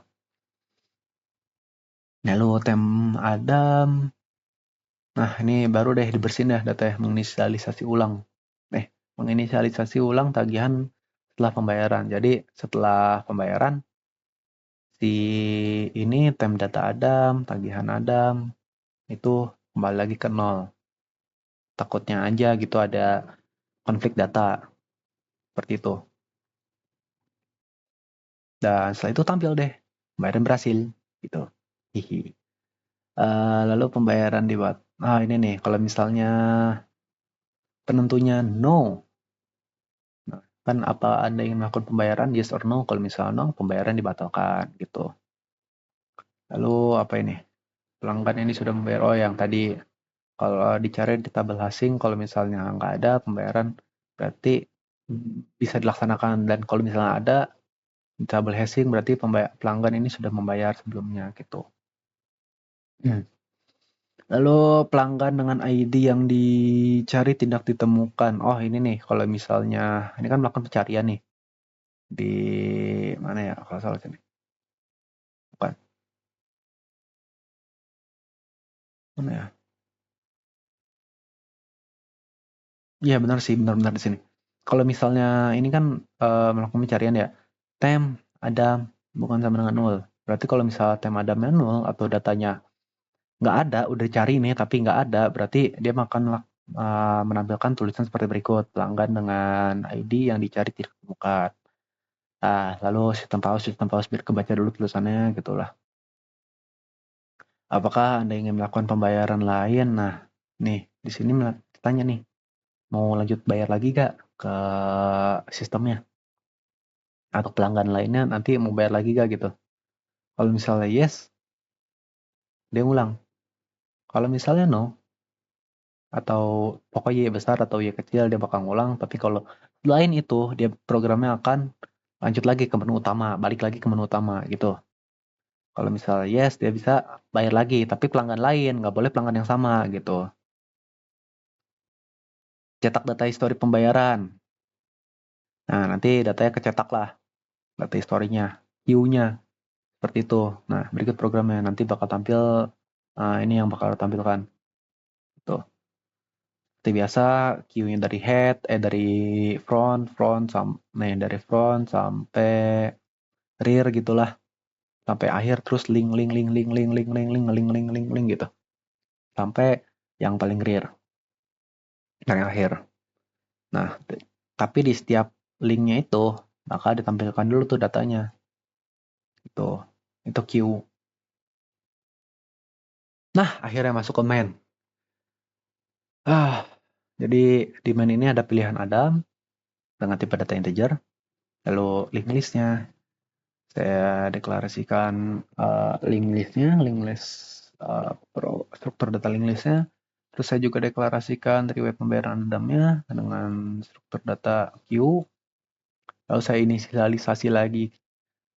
Lalu tem Adam. Nah, ini baru deh dibersihin dah data menginisialisasi ulang. Menginisialisasi ulang tagihan setelah pembayaran. Jadi setelah pembayaran, si ini tem data Adam, tagihan Adam, itu kembali lagi ke nol. Takutnya aja gitu ada konflik data. Seperti itu. Dan setelah itu tampil deh. Pembayaran berhasil. Gitu. Hihi. Lalu pembayaran dibuat. Ini nih. Kalau misalnya penentunya no. Nah, kan apa Anda ingin melakukan pembayaran? Yes or no. Kalau misalnya no, pembayaran dibatalkan. Gitu. Lalu apa ini? Pelanggan ini sudah membayar. Oh, yang tadi kalau dicari di tabel hashing, kalau misalnya nggak ada pembayaran, berarti bisa dilaksanakan. Dan kalau misalnya ada di tabel hashing, berarti pelanggan ini sudah membayar sebelumnya gitu. Lalu pelanggan dengan ID yang dicari tidak ditemukan. Oh ini nih, kalau misalnya ini kan melakukan pencarian nih di mana ya? Kalau salah sini, bukan? Mana ya? Iya benar sih, benar-benar di sini. Kalau misalnya ini kan melakukan pencarian ya, tem Adam bukan sama dengan nol. Berarti kalau misalnya tem Adamnya nol atau datanya nggak ada, udah cari nih tapi nggak ada, berarti dia akan menampilkan tulisan seperti berikut: pelanggan dengan ID yang dicari tidak ditemukan. Lalu sistem pause biar kebaca dulu tulisannya gitulah. Apakah Anda ingin melakukan pembayaran lain? Nah, nih di sini tanya nih, mau lanjut bayar lagi gak ke sistemnya? Atau pelanggan lainnya nanti mau bayar lagi gak gitu? Kalau misalnya yes, dia ngulang. Kalau misalnya no, atau pokoknya Y besar atau Y kecil, dia bakal ngulang. Tapi kalau lain itu, dia programnya akan lanjut lagi ke menu utama, balik lagi ke menu utama gitu. Kalau misalnya yes, dia bisa bayar lagi, tapi pelanggan lain, nggak boleh pelanggan yang sama gitu. Cetak data histori pembayaran. Nah, nanti datanya kecetak lah, data historinya, queue-nya, seperti itu. Nah, berikut programnya, nanti bakal tampil, ini yang bakal tampilkan. Tuh. Seperti biasa, queue-nya dari dari front sampai rear gitulah. Sampai akhir, terus link gitu. Sampai yang paling rear, yang akhir. Nah, tapi di setiap linknya itu bakal ditampilkan dulu tuh datanya. Itu queue. Nah, akhirnya masuk ke main. Jadi di main ini ada pilihan Adam dengan tipe data integer. Lalu link listnya. Saya deklarasikan link list struktur data link listnya. Terus saya juga deklarasikan dari web pembayaran Adamnya dengan struktur data queue. Lalu saya inisialisasi lagi,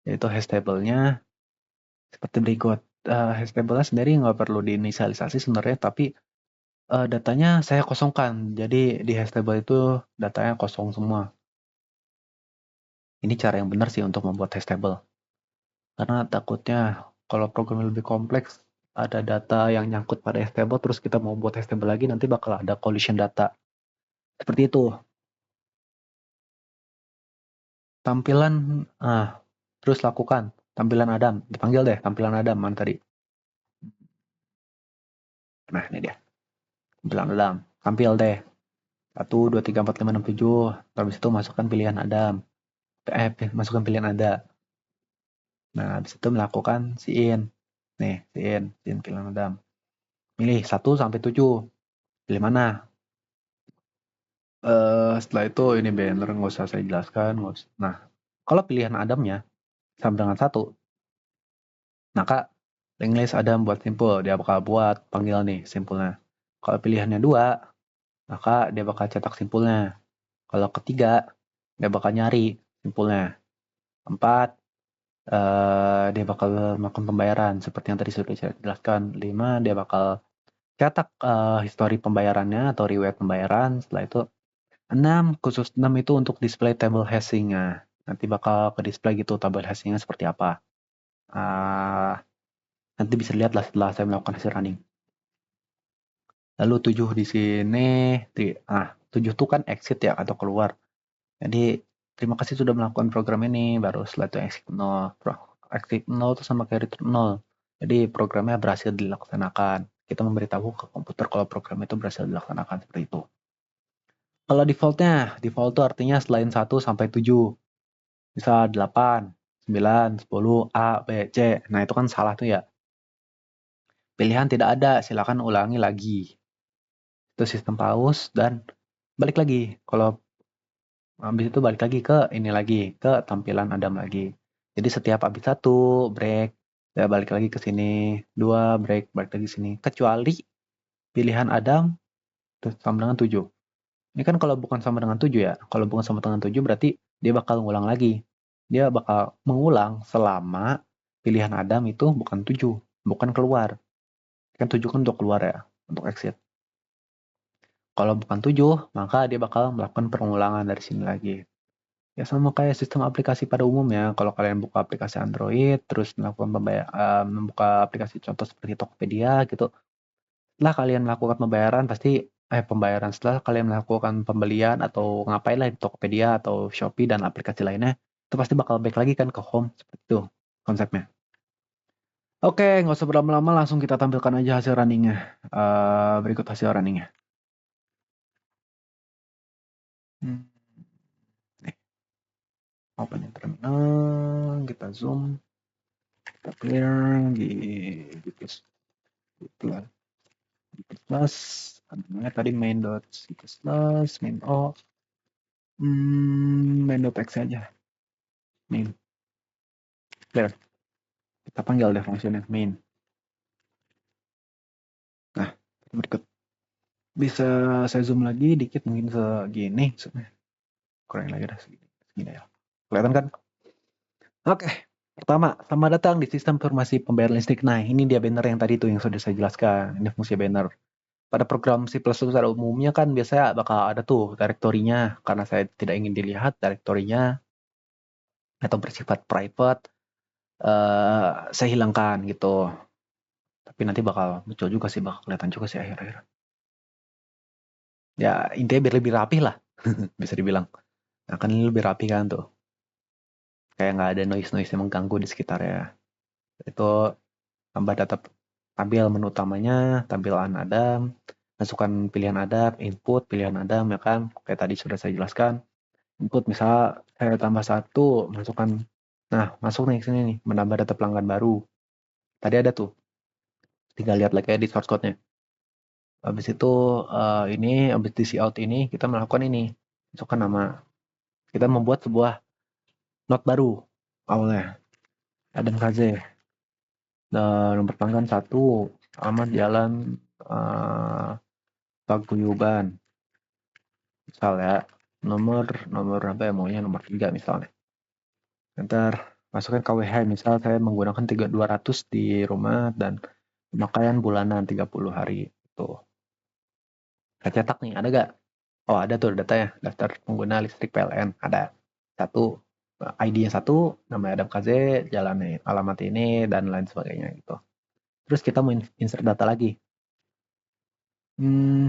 yaitu hash table-nya seperti berikut. Hash table-nya sendiri nggak perlu diinisialisasi sebenarnya, tapi datanya saya kosongkan. Jadi di hash table itu datanya kosong semua. Ini cara yang benar sih untuk membuat hash table. Karena takutnya kalau program lebih kompleks, ada data yang nyangkut pada hash table, terus kita mau buat hash table lagi, nanti bakal ada collision data. Seperti itu. Tampilan, terus lakukan. Tampilan Adam. Dipanggil deh, tampilan Adam. Mana tadi? Nah, ini dia. Tampilan Adam. Tampil deh. 1, 2, 3, 4, 5, 6, 7. Habis itu masukkan pilihan Adam. Masukkan pilihan ada. Nah, habis itu melakukan sign. Nih, sign pilihan Adam. Milih 1 sampai 7. Pilih mana? Setelah itu ini banner nggak usah saya jelaskan. Nah, kalau pilihan Adamnya sama dengan 1, maka link list Adam buat simpul. Dia bakal buat panggil nih simpulnya. Kalau pilihannya 2, maka dia bakal cetak simpulnya. Kalau ketiga, dia bakal nyari simpulnya. 4, dia bakal melakukan pembayaran seperti yang tadi sudah saya jelaskan. 5, dia bakal cetak histori pembayarannya atau riwayat pembayaran. Setelah itu 6, khusus 6 itu untuk display table hashing-nya. Nanti bakal ke display gitu table hashing-nya seperti apa. Nanti bisa lihat lah setelah saya melakukan hasil running. Lalu 7 di sini, 7 itu kan exit ya atau keluar. Jadi terima kasih sudah melakukan program ini, baru setelah itu exit 0. Exit 0 itu sama kayak return 0. Jadi programnya berhasil dilaksanakan. Kita memberitahu ke komputer kalau program itu berhasil dilaksanakan seperti itu. Kalau default itu artinya selain 1 sampai 7. Bisa 8, 9, 10, A, B, C. Nah itu kan salah tuh ya. Pilihan tidak ada, silakan ulangi lagi. Itu sistem pause dan balik lagi. Kalau habis itu balik lagi ke ini lagi, ke tampilan Adam lagi. Jadi setiap habis 1 break, ya balik lagi ke sini, 2 break, balik lagi sini. Kecuali pilihan Adam sama dengan 7. Ini kan kalau bukan sama dengan 7 ya. Kalau bukan sama dengan 7 berarti dia bakal ngulang lagi. Dia bakal mengulang selama pilihan Adam itu bukan 7, bukan keluar. Kan 7 kan untuk keluar ya, untuk exit. Kalau bukan 7, maka dia bakal melakukan pengulangan dari sini lagi. Ya sama kayak sistem aplikasi pada umumnya. Kalau kalian buka aplikasi Android, terus melakukan membuka aplikasi contoh seperti Tokopedia gitu. Setelah kalian melakukan setelah kalian melakukan pembelian atau ngapain lah di Tokopedia atau Shopee dan aplikasi lainnya, itu pasti bakal back lagi kan ke home seperti itu konsepnya. Oke, nggak usah berlama-lama, langsung kita tampilkan aja hasil runningnya. Berikut hasil runningnya. Nih, open terminal, kita zoom, kita clear, plus, namanya tadi main.c++, main o, main.exe aja, main, clear. Kita panggil deh fungsinya main. Nah, berikut. Bisa saya zoom lagi dikit, mungkin segini. Kurang lagi dah segini ya. Kelihatan kan? Oke. Pertama, selamat datang di sistem informasi pembayaran listrik. Nah, ini dia banner yang tadi tuh yang sudah saya jelaskan. Ini fungsi banner. Pada program C++ pada umumnya kan biasanya bakal ada tuh direktorinya. Karena saya tidak ingin dilihat direktorinya atau bersifat private, saya hilangkan gitu. Tapi nanti bakal muncul juga sih, bakal kelihatan juga sih akhir-akhir. Ya intinya biar lebih rapih lah, bisa dibilang. Nah kan ini lebih rapi kan tuh. Kayak nggak ada noise-noise yang mengganggu di sekitar ya. Itu tambah data, tampil menu utamanya, tampilan Adam, masukkan pilihan Adam, input pilihan Adam ya kan. Kayak tadi sudah saya jelaskan. Input misal saya tambah 1, masukkan. Nah masuk nih sini nih, menambah data pelanggan baru. Tadi ada tuh, tinggal lihat lagi di source code-nya. Habis itu ini, habis di out ini kita melakukan ini, masukkan nama. Kita membuat sebuah node baru awalnya. Adam KZ. Nomor pelanggan 1, alamat jalan Paguyuban. Misal ya, nomor apa ya, maunya nomor 3 misalnya. Ntar masukkan KWH, misal saya menggunakan 3200 di rumah dan pemakaian bulanan 30 hari. Tuh. Saya cetak nih, ada gak? Oh ada tuh datanya, daftar pengguna listrik PLN. Ada. 1, ID-nya 1, nama Adam KZ, jalan alamat ini, dan lain sebagainya gitu. Terus kita mau insert data lagi.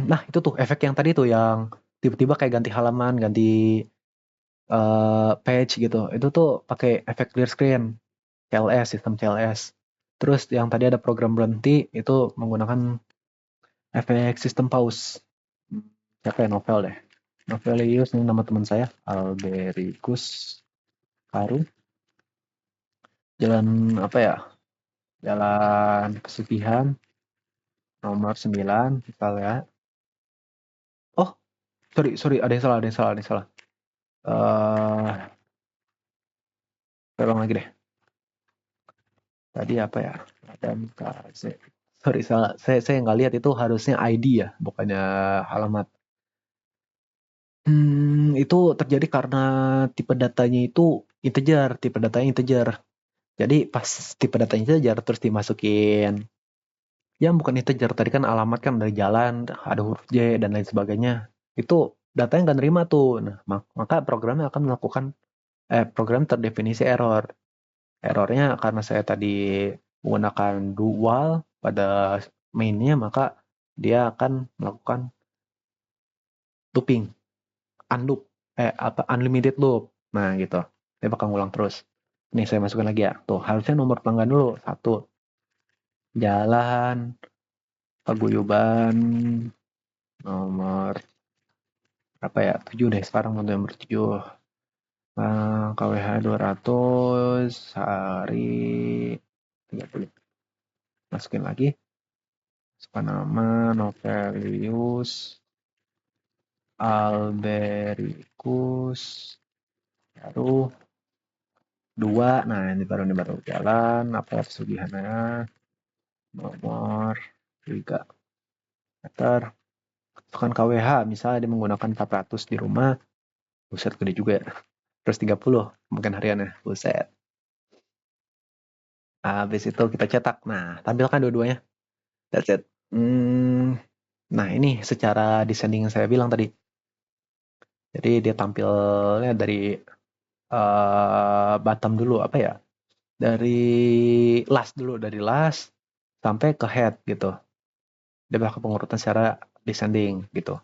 Nah itu tuh efek yang tadi tuh yang tiba-tiba kayak ganti halaman, ganti page gitu. Itu tuh pakai efek clear screen, CLS, sistem CLS. Terus yang tadi ada program berhenti itu menggunakan efek sistem pause. Siapa ya, Novel deh. Novelius ini nama teman saya, Albericus Karu. Jalan apa ya? Jalan Pesugihan. nomor 9 kita lihat. Oh, sorry, ada yang salah. Ulang lagi deh. Tadi apa ya? Ada sorry, salah. Saya nggak lihat itu harusnya ID ya, bukannya alamat. Itu terjadi karena tipe datanya itu integer. Jadi pas tipe datanya integer terus dimasukin, ya bukan integer, tadi kan alamat kan dari jalan, ada huruf J dan lain sebagainya. Itu datanya nggak nerima tuh. Nah, maka programnya akan melakukan, program terdefinisi error. Errornya karena saya tadi menggunakan dual pada mainnya, maka dia akan melakukan looping, unlimited loop. Nah gitu, dia bakal ngulang terus. Nih saya masukin lagi ya, tuh harusnya nomor pelanggan dulu, 1, jalan, paguyuban, nomor apa ya, 7 deh sekarang, nomor 7. KWH 200, hari 30. Masukin lagi, masukkan nama Novelius Albericus, baru 2. Nah ini baru jalan, apa pesugihannya, nomor 3 meter. Masukkan KWH, misalnya dia menggunakan 400 di rumah, buset gede juga ya. Terus 30 mungkin hariannya, buset. Habis itu kita cetak, nah tampilkan dua-duanya, that's it. Nah ini secara descending yang saya bilang tadi, jadi dia tampilnya dari bottom dulu, apa ya, dari last sampai ke head gitu. Dia bakal pengurutan secara descending gitu.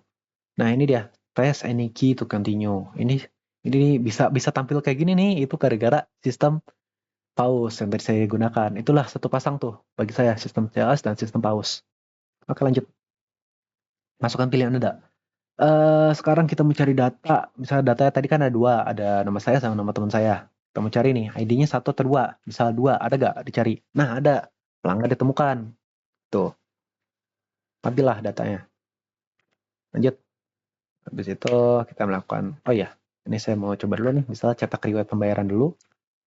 Nah ini dia, press any key to continue. Ini bisa tampil kayak gini nih, itu gara-gara sistem pause yang tadi saya gunakan. Itulah satu pasang tuh bagi saya, sistem CLS dan sistem pause. Oke lanjut, masukkan pilihan Anda. Sekarang kita mencari data. Misalnya datanya tadi kan ada 2, ada nama saya sama nama teman saya. Kita mau cari nih, ID-nya 1 atau 2. Misal 2, ada gak dicari? Nah ada, pelanggan ditemukan. Tuh, tampillah datanya. Lanjut. Habis itu kita melakukan, oh ya, ini saya mau coba dulu nih, misalnya cetak riwayat pembayaran dulu.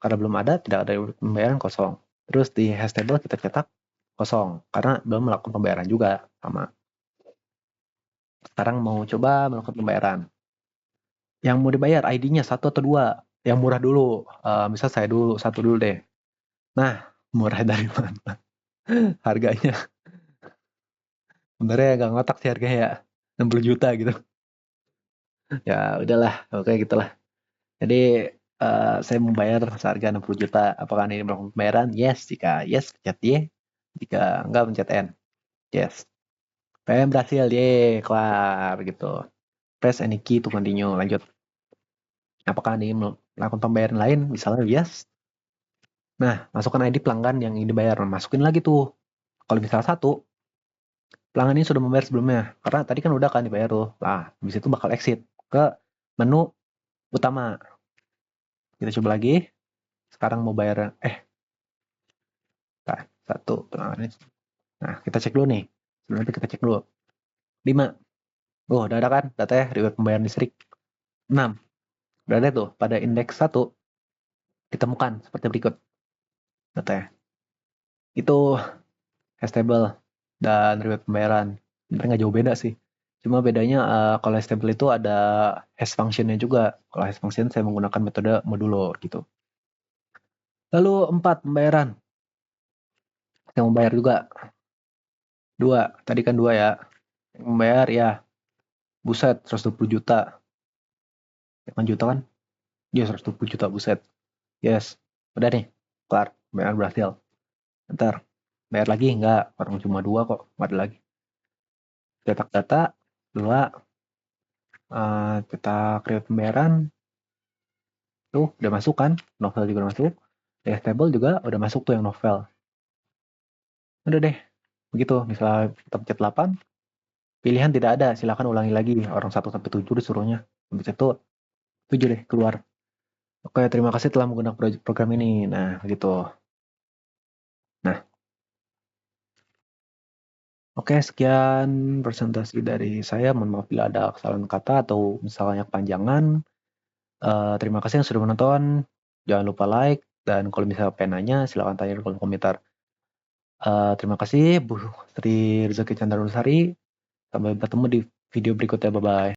Karena belum ada, tidak ada riwayat pembayaran, kosong. Terus di hash table kita cetak kosong, karena belum melakukan pembayaran juga, sama. Sekarang mau coba melakukan pembayaran. Yang mau dibayar ID-nya 1 atau 2? Yang murah dulu. Misal saya dulu, 1 dulu deh. Nah, murah dari mana? Harganya. Sebenarnya agak ngotak sih harganya ya. 60 juta gitu. Ya udahlah, oke gitulah. Jadi saya membayar seharga 60 juta. Apakah ini melakukan pembayaran? Yes. Jika yes, pencet Y. Jika enggak, pencet N. Yes. PM berhasil, ye, kelar gitu. Press any key to continue, lanjut. Apakah ini melakukan pembayaran lain? Misalnya yes. Nah, masukkan ID pelanggan yang ingin dibayar. Masukin lagi tuh. Kalau misalnya 1, pelanggan ini sudah membayar sebelumnya. Karena tadi kan udah kan dibayar tuh. Nah, habis itu bakal exit ke menu utama. Kita coba lagi. Sekarang mau bayar, nah, 1 pelanggan ini. Nah, kita cek dulu nih. Sebelum itu kita cek dulu. 5. Oh, udah ada kan datanya riwayat pembayaran listrik. 6. Udah ada tuh pada indeks 1 ditemukan seperti berikut datanya. Itu hash table dan riwayat pembayaran. Sebenarnya nggak jauh beda sih. Cuma bedanya kalau hash table itu ada hash function-nya juga. Kalau hash function saya menggunakan metode modulo gitu. Lalu 4, pembayaran. Yang membayar juga 2. Tadi kan 2 ya. Yang membayar ya, buset 120 juta. Yang juta kan? Ya 120 juta, buset. Yes. Udah nih. Kelar. Pembayaran berhasil. Ntar. Bayar lagi? Enggak. Orang cuma 2 kok. Nggak ada lagi. Cetak data. 2. Cetak riwayat pembayaran. Tuh udah masuk kan, novel juga udah masuk, table juga udah masuk tuh yang novel. Udah deh, begitu. Misalnya kita pencet 8, pilihan tidak ada, silakan ulangi lagi. Orang 1 sampai 7 disuruhnya. Habis itu 7 deh keluar. Oke, terima kasih telah menggunakan program ini. Nah, begitu. Nah, Oke, sekian presentasi dari saya. Mohon maaf bila ada kesalahan kata atau misalnya kepanjangan. Terima kasih yang sudah menonton. Jangan lupa like, dan kalau misalnya pengen nanya, silakan tanya di kolom komentar. Terima kasih, Bu Sri Rezeki Chandra Lestari. Sampai bertemu di video berikutnya. Bye-bye.